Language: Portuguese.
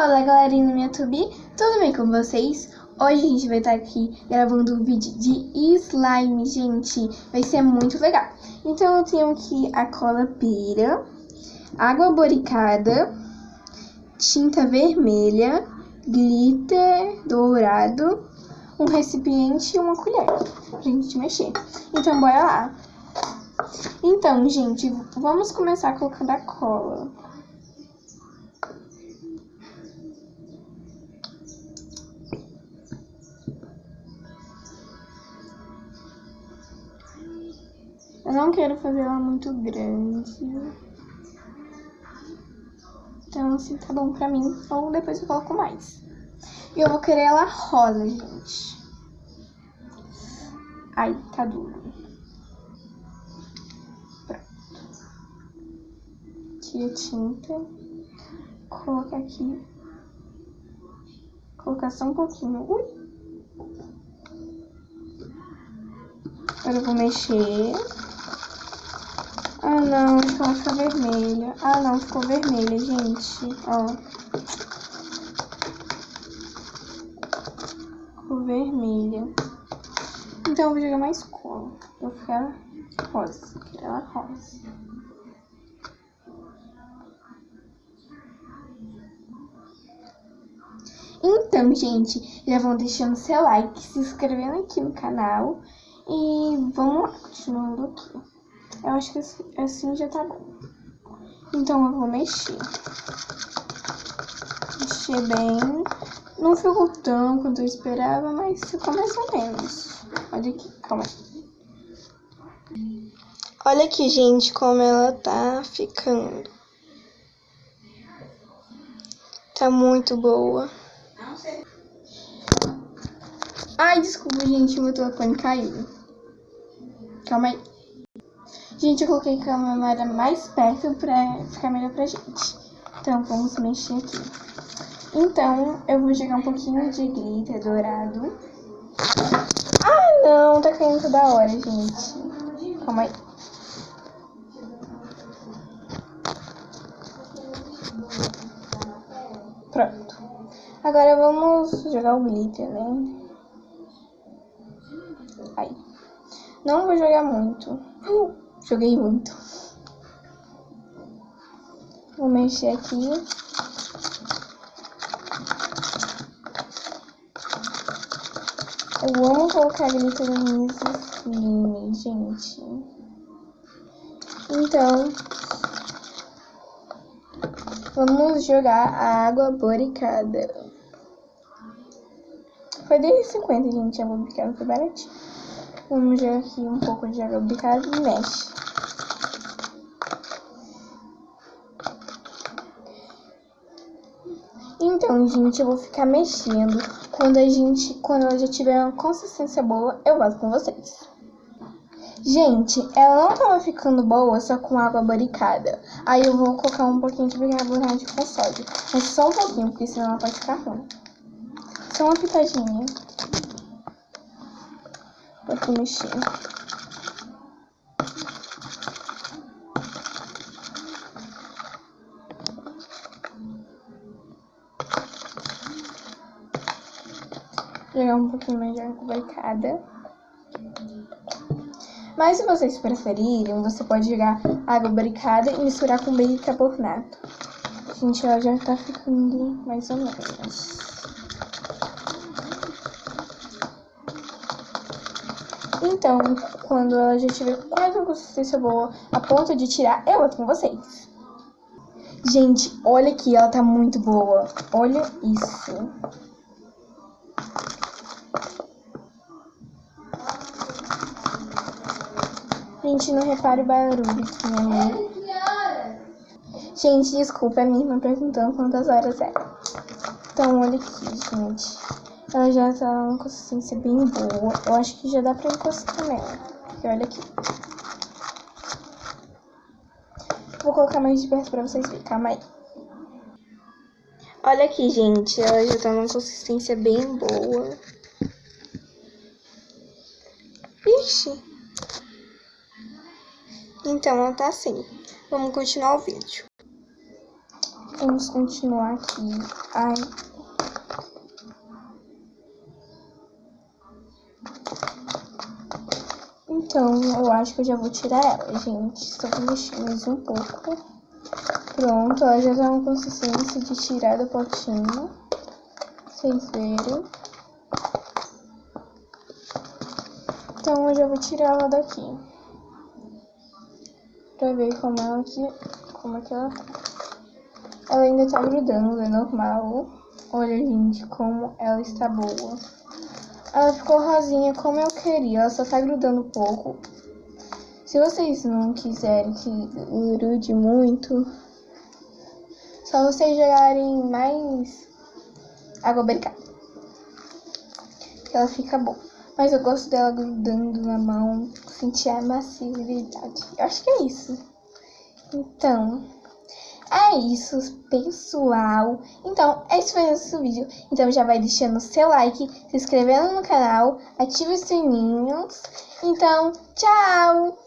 Fala galerinha do YouTube, tudo bem com vocês? Hoje a gente vai estar aqui gravando um vídeo de slime, gente, vai ser muito legal. Então eu tenho aqui a cola pera, água boricada, tinta vermelha, glitter dourado, um recipiente e uma colher pra gente mexer. Então bora lá. Então, gente, vamos começar colocando a cola. Eu não quero fazer ela muito grande. Então, assim, tá bom pra mim. Ou depois eu coloco mais. E eu vou querer ela rosa, gente. Ai, tá duro. Pronto. Tira a tinta. Colocar aqui. Colocar só um pouquinho. Ui. Agora eu vou mexer. Ah, não, acho que ela fica vermelha. Ah, não, ficou vermelha, gente. Ó. Ficou vermelha. Então eu vou jogar mais cola. Vou ficar rosa. Ela rosa. Então, gente, já vão deixando seu like, se inscrevendo aqui no canal. E vamos lá, continuando aqui. Eu acho que assim já tá bom. Então eu vou mexer. Mexer bem. Não ficou tão quanto eu esperava, mas ficou mais ou menos. Olha aqui, calma aí. Olha aqui, gente, como ela tá ficando. Tá muito boa. Ai, desculpa, gente, meu telefone caiu. Calma aí. Gente, eu coloquei a câmera mais perto pra ficar melhor pra gente. Então, vamos mexer aqui. Então, eu vou jogar um pouquinho de glitter dourado. Ah, não, tá caindo toda hora, gente. Calma aí. Pronto. Agora vamos jogar o glitter, né? Aí. Não vou jogar muito. Joguei muito. Vou mexer aqui. Eu amo colocar glitter no slime, gente. Então, vamos jogar a água boricada. Foi R$10,50, gente, a água boricada foi baratinha. Vamos jogar aqui um pouco de água boricada e mexe. Então, gente, eu vou ficar mexendo. Quando ela já tiver uma consistência boa, eu volto com vocês. Gente, ela não tava ficando boa só com água boricada. Aí eu vou colocar um pouquinho de bicarbonato com sódio. Mas só um pouquinho, porque senão ela pode ficar ruim. Só uma pitadinha. Vou mexer. Jogar um pouquinho mais de água boricada. Mas se vocês preferirem, você pode jogar água boricada e misturar com bicarbonato. Gente, ela já tá ficando mais ou menos. Então, quando ela já tiver quase uma consistência boa, a ponto de tirar, eu volto com vocês. Gente, olha aqui, ela tá muito boa. Olha isso. Gente, não repare o barulho aqui, minha mãe. Gente, desculpa, é minha irmã perguntando quantas horas é. Então, olha aqui, gente. Ela já tá numa consistência bem boa. Eu acho que já dá pra encostar nela. Porque olha aqui. Vou colocar mais de perto pra vocês verem. Calma aí. Olha aqui, gente. Ela já tá numa consistência bem boa. Ixi. Então, ela tá assim. Vamos continuar o vídeo. Vamos continuar aqui. Ai. Então, eu acho que eu já vou tirar ela, gente. Só vou mexer mais um pouco. Pronto, ela já tá uma consistência de tirar do potinho. Vocês verem. Então, eu já vou tirar ela daqui. Pra ver como é que ela tá. Ela ainda tá grudando, é normal. Olha, gente, como ela está boa. Ela ficou rosinha como eu queria, ela só tá grudando um pouco. Se vocês não quiserem que grude muito, só vocês jogarem mais água barricada, que ela fica boa. Mas eu gosto dela grudando na mão, sentir a maciez. Eu acho que é isso. Então, é isso, pessoal. Então, esse foi o nosso vídeo. Então, já vai deixando o seu like, se inscrevendo no canal, ative os sininhos. Então, tchau!